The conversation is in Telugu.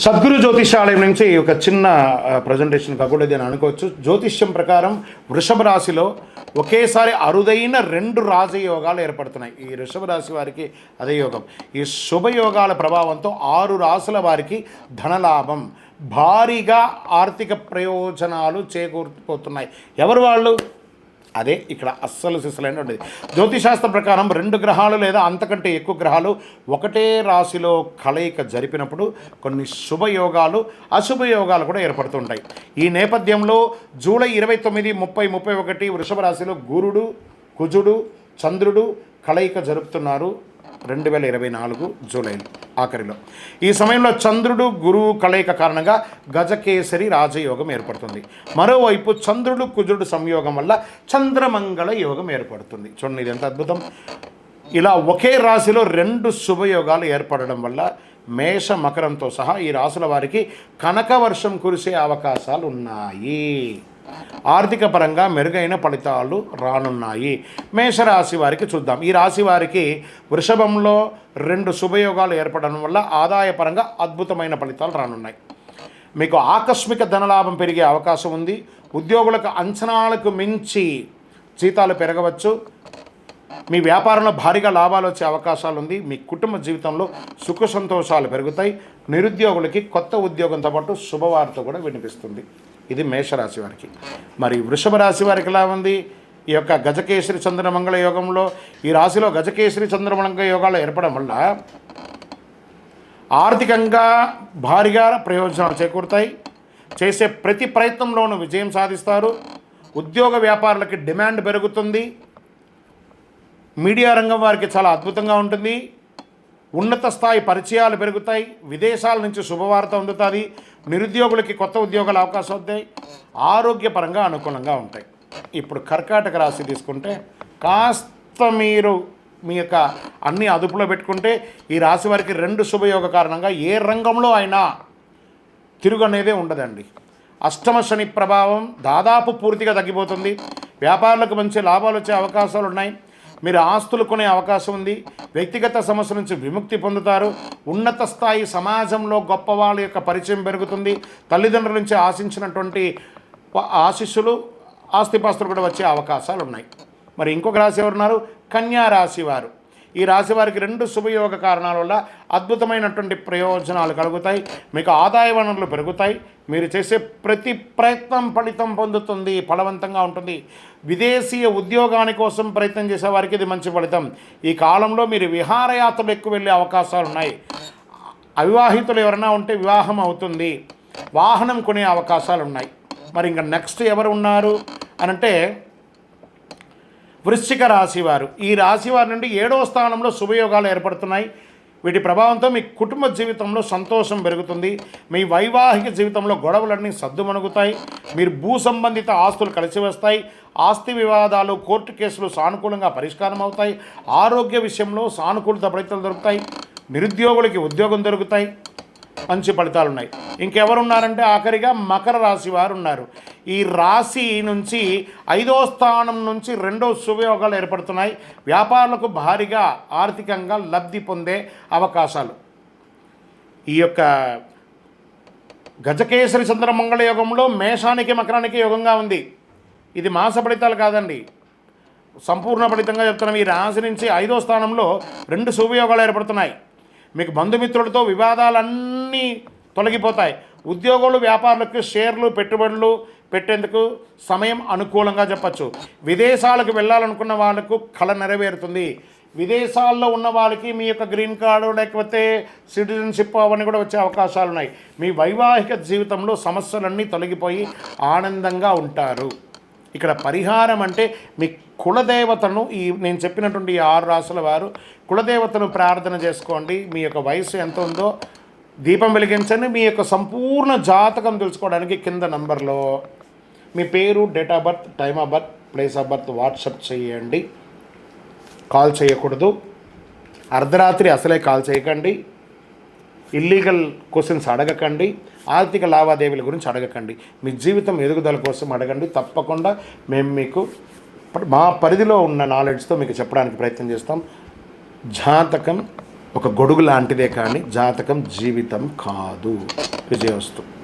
సద్గురు జ్యోతిషాలయం నుంచి ఒక చిన్న ప్రజెంటేషన్ కాకూడదు అని అనుకోవచ్చు. జ్యోతిష్యం ప్రకారం వృషభ రాశిలో ఒకేసారి అరుదైన 2 రాజయోగాలు ఏర్పడుతున్నాయి. ఈ వృషభ రాశి వారికి అదే యోగం. ఈ శుభయోగాల ప్రభావంతో 6 రాశుల వారికి ధనలాభం, భారీగా ఆర్థిక ప్రయోజనాలు చేకూరిపోతున్నాయి. ఎవరు వాళ్ళు? అదే ఇక్కడ అస్సలు సిస్సలైన ఉండేది. జ్యోతిశాస్త్రం ప్రకారం 2 గ్రహాలు లేదా అంతకంటే ఎక్కువ గ్రహాలు ఒకటే రాశిలో కలయిక జరిపినప్పుడు కొన్ని శుభయోగాలు, అశుభయోగాలు కూడా ఏర్పడుతుంటాయి. ఈ నేపథ్యంలో జూలై 29, 30, 31 వృషభ రాశిలో గురుడు, కుజుడు, చంద్రుడు కలయిక జరుపుతున్నారు 2024 జూలై ఆఖరిలో. ఈ సమయంలో చంద్రుడు గురువు కలయిక కారణంగా గజకేసరి రాజయోగం ఏర్పడుతుంది. మరోవైపు చంద్రుడు కుజుడు సంయోగం వల్ల చంద్రమంగళ యోగం ఏర్పడుతుంది. చూడండి, ఇది ఎంత అద్భుతం. ఇలా ఒకే రాశిలో 2 శుభయోగాలు ఏర్పడడం వల్ల మేష, మకరంతో సహా ఈ రాశుల వారికి కనక వర్షం కురిసే అవకాశాలు ఉన్నాయి. ఆర్థిక పరంగా మెరుగైన ఫలితాలు రానున్నాయి. మేషరాశి వారికి చూద్దాం. ఈ రాశి వారికి వృషభంలో 2 శుభయోగాలు ఏర్పడడం వల్ల ఆదాయపరంగా అద్భుతమైన ఫలితాలు రానున్నాయి. మీకు ఆకస్మిక ధనలాభం పెరిగే అవకాశం ఉంది. ఉద్యోగులకు అంచనాలకు మించి జీతాలు పెరగవచ్చు. మీ వ్యాపారంలో భారీగా లాభాలు వచ్చే అవకాశాలు ఉంది. మీ కుటుంబ జీవితంలో సుఖ సంతోషాలు పెరుగుతాయి. నిరుద్యోగులకి కొత్త ఉద్యోగంతో పాటు శుభవార్త కూడా వినిపిస్తుంది. ఇది మేషరాశి వారికి. మరి వృషభ రాశి వారికి ఎలా ఉంది? ఈ యొక్క గజకేసరి చంద్రమంగళ యోగంలో ఈ రాశిలో గజకేసరి చంద్రమంగళ యోగాలు ఏర్పడడం వల్ల ఆర్థికంగా భారీగా ప్రయోజనాలు చేకూరుతాయి. చేసే ప్రతి ప్రయత్నంలోనూ విజయం సాధిస్తారు. ఉద్యోగ వ్యాపారులకి డిమాండ్ పెరుగుతుంది. మీడియా రంగం వారికి చాలా అద్భుతంగా ఉంటుంది. ఉన్నత స్థాయి పరిచయాలు పెరుగుతాయి. విదేశాల నుంచి శుభవార్త అందుతుంది. నిరుద్యోగులకి కొత్త ఉద్యోగాల అవకాశం అవుతాయి. ఆరోగ్యపరంగా అనుకూలంగా ఉంటాయి. ఇప్పుడు కర్కాటక రాశి తీసుకుంటే కాస్త మీరు మీ యొక్క అన్ని అదుపులో పెట్టుకుంటే ఈ రాశి వారికి 2 శుభయోగ కారణంగా ఏ రంగంలో అయినా తిరుగు అనేదే ఉండదండి. అష్టమ శని ప్రభావం దాదాపు పూర్తిగా తగ్గిపోతుంది. వ్యాపారులకు మంచి లాభాలు వచ్చే అవకాశాలు ఉన్నాయి. మీరు ఆస్తులు కొనే అవకాశం ఉంది. వ్యక్తిగత సమస్య నుంచి విముక్తి పొందుతారు. ఉన్నత స్థాయి సమాజంలో గొప్ప వాళ్ళ యొక్క పరిచయం పెరుగుతుంది. తల్లిదండ్రుల నుంచి ఆశించినటువంటి ఆశీస్సులు, ఆస్తిపాస్తులు కూడా వచ్చే అవకాశాలు ఉన్నాయి. మరి ఇంకొక రాశి ఎవరున్నారు? కన్యా రాశి వారు. ఈ రాశి వారికి 2 శుభయోగ కారణాల వల్ల అద్భుతమైనటువంటి ప్రయోజనాలు కలుగుతాయి. మీకు ఆదాయ వనరులు పెరుగుతాయి. మీరు చేసే ప్రతి ప్రయత్నం ఫలితం పొందుతుంది, ఫలవంతంగా ఉంటుంది. విదేశీయ ఉద్యోగాని కోసం ప్రయత్నం చేసే వారికి ఇది మంచి ఫలితం. ఈ కాలంలో మీరు విహారయాత్రలు ఎక్కువ వెళ్ళే అవకాశాలు ఉన్నాయి. అవివాహితులు ఎవరైనా ఉంటే వివాహం అవుతుంది. వాహనం కొనే అవకాశాలు ఉన్నాయి. మరి ఇంకా నెక్స్ట్ ఎవరు ఉన్నారు అనంటే వృశ్చిక రాశివారు. ఈ రాశివారి నుండి 7వ స్థానంలో శుభయోగాలు ఏర్పడుతున్నాయి. వీటి ప్రభావంతో మీ కుటుంబ జీవితంలో సంతోషం పెరుగుతుంది. మీ వైవాహిక జీవితంలో గొడవలన్నీ సద్దుమణుగుతాయి. మీరు భూ సంబంధిత ఆస్తులు కలిసి వస్తాయి. ఆస్తి వివాదాలు, కోర్టు కేసులు సానుకూలంగా పరిష్కారం అవుతాయి. ఆరోగ్య విషయంలో సానుకూలత ఫలితాలు దొరుకుతాయి. నిరుద్యోగులకి ఉద్యోగం దొరుకుతాయి. మంచి ఫలితాలు ఉన్నాయి. ఇంకెవరున్నారంటే ఆఖరిగా మకర రాశి వారు ఉన్నారు. ఈ రాశి నుంచి 5వ స్థానం నుంచి 2 శుభయోగాలు ఏర్పడుతున్నాయి. వ్యాపారులకు భారీగా ఆర్థికంగా లబ్ధి పొందే అవకాశాలు. ఈ యొక్క గజకేసరి చంద్రమంగళ యోగంలో మేషానికి మకరానికి యోగంగా ఉంది. ఇది మాస ఫలితాలు కాదండి, సంపూర్ణ ఫలితంగా చెప్తున్నాం. ఈ రాశి నుంచి 5వ స్థానంలో 2 శుభయోగాలు ఏర్పడుతున్నాయి. మీకు బంధుమిత్రులతో వివాదాలన్నీ తొలగిపోతాయి. ఉద్యోగులు, వ్యాపారులకు షేర్లు, పెట్టుబడులు పెట్టేందుకు సమయం అనుకూలంగా చెప్పచ్చు. విదేశాలకు వెళ్ళాలనుకున్న వాళ్ళకు కళ నెరవేరుతుంది. విదేశాల్లో ఉన్న వాళ్ళకి మీ యొక్క గ్రీన్ కార్డు లేకపోతే సిటిజన్షిప్ అవన్నీ కూడా వచ్చే అవకాశాలు ఉన్నాయి. మీ వైవాహిక జీవితంలో సమస్యలన్నీ తొలగిపోయి ఆనందంగా ఉంటారు. ఇక్కడ పరిహారం అంటే మీ కులదేవతను, ఈ నేను చెప్పినటువంటి 6 రాశుల వారు కులదేవతను ప్రార్థన చేసుకోండి. మీ యొక్క వయసు ఎంత ఉందో దీపం వెలిగించండి. మీ యొక్క సంపూర్ణ జాతకం తెలుసుకోవడానికి కింద నంబర్లో మీ పేరు, date of birth, time of birth, place of birth WhatsApp చేయండి. కాల్ చేయకూడదు. అర్ధరాత్రి అసలే కాల్ చేయకండి. ఇల్లీగల్ క్వశ్చన్స్ అడగకండి. ఆర్థిక లావాదేవీల గురించి అడగకండి. మీ జీవితం ఎదుగుదల కోసం అడగండి. తప్పకుండా మేము మీకు మా పరిధిలో ఉన్న నాలెడ్జ్తో మీకు చెప్పడానికి ప్రయత్నం చేస్తాం. జాతకం ఒక గొడుగు లాంటిదే కానీ జాతకం జీవితం కాదు. విజయవస్తు.